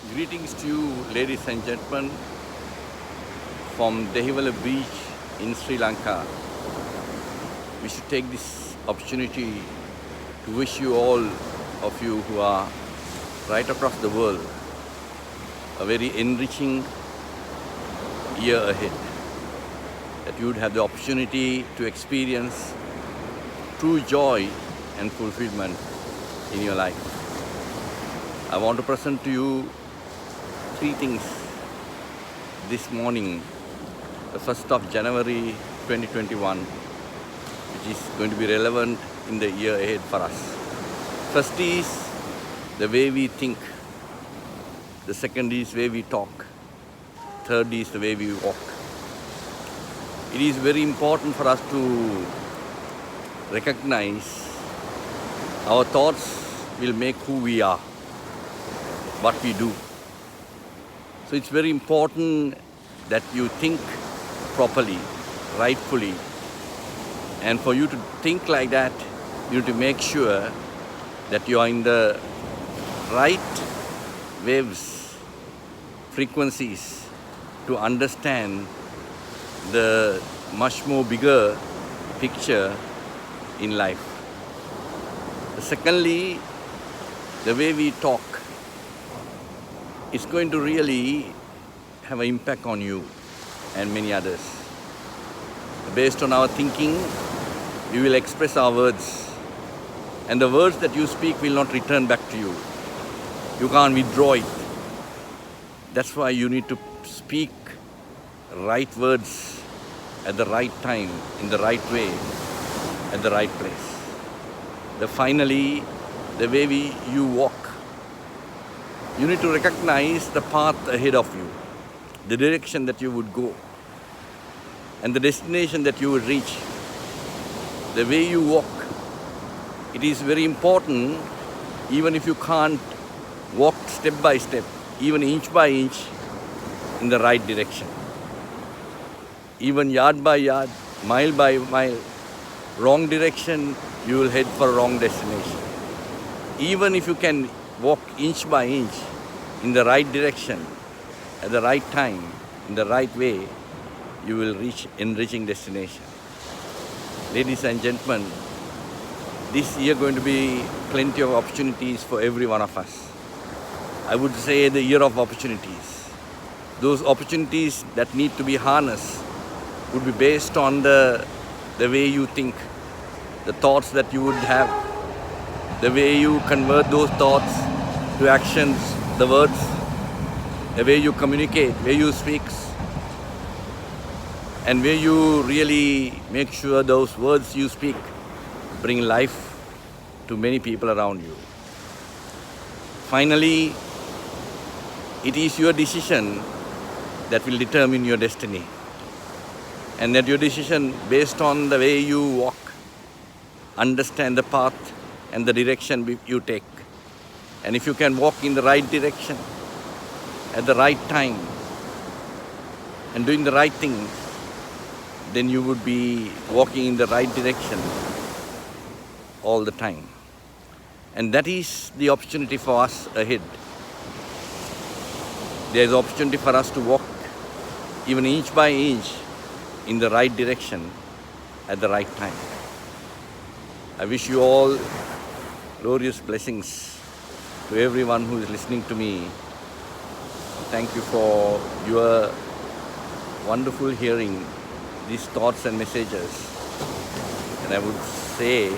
Greetings to you, ladies and gentlemen, from Dehiwala Beach in Sri Lanka. We should take this opportunity to wish you all of you who are right across the world a very enriching year ahead. That you would have the opportunity to experience true joy and fulfillment in your life. I want to present to you three things this morning, the 1st of January 2021, which is going to be relevant in the year ahead for us. First is the way we think. The second is the way we talk. Third is the way we walk. It is very important for us to recognize our thoughts will make who we are, what we do. So it's very important that you think properly, rightfully. And for you to think like that, you need to make sure that you are in the right waves, frequencies to understand the much more bigger picture in life. Secondly, the way we talk is going to really have an impact on you and many others. Based on our thinking, we will express our words, and the words that you speak will not return back to you. You can't withdraw it. That's why you need to speak right words at the right time, in the right way, at the right place. Finally, the way you walk. You need to recognize the path ahead of you, the direction that you would go, and the destination that you would reach. The way you walk, it is very important, even if you can't walk step by step, even inch by inch, in the right direction. Even yard by yard, mile by mile, wrong direction, you will head for a wrong destination. Even if you can walk inch by inch in the right direction, at the right time, in the right way, you will reach enriching destination. Ladies and gentlemen, this year going to be plenty of opportunities for every one of us. I would say the year of opportunities. Those opportunities that need to be harnessed would be based on the way you think, the thoughts that you would have, the way you convert those thoughts to actions, the words, the way you communicate, where you speak, and where you really make sure those words you speak bring life to many people around you. Finally, it is your decision that will determine your destiny, and that your decision based on the way you walk, understand the path and the direction you take. And if you can walk in the right direction, at the right time, and doing the right thing, then you would be walking in the right direction all the time. And that is the opportunity for us ahead. There is opportunity for us to walk even inch by inch in the right direction at the right time. I wish you all glorious blessings to everyone who is listening to me. Thank you for your wonderful hearing these thoughts and messages. And I would say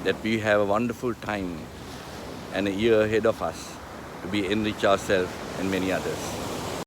that we have a wonderful time and a year ahead of us to be enrich ourselves and many others.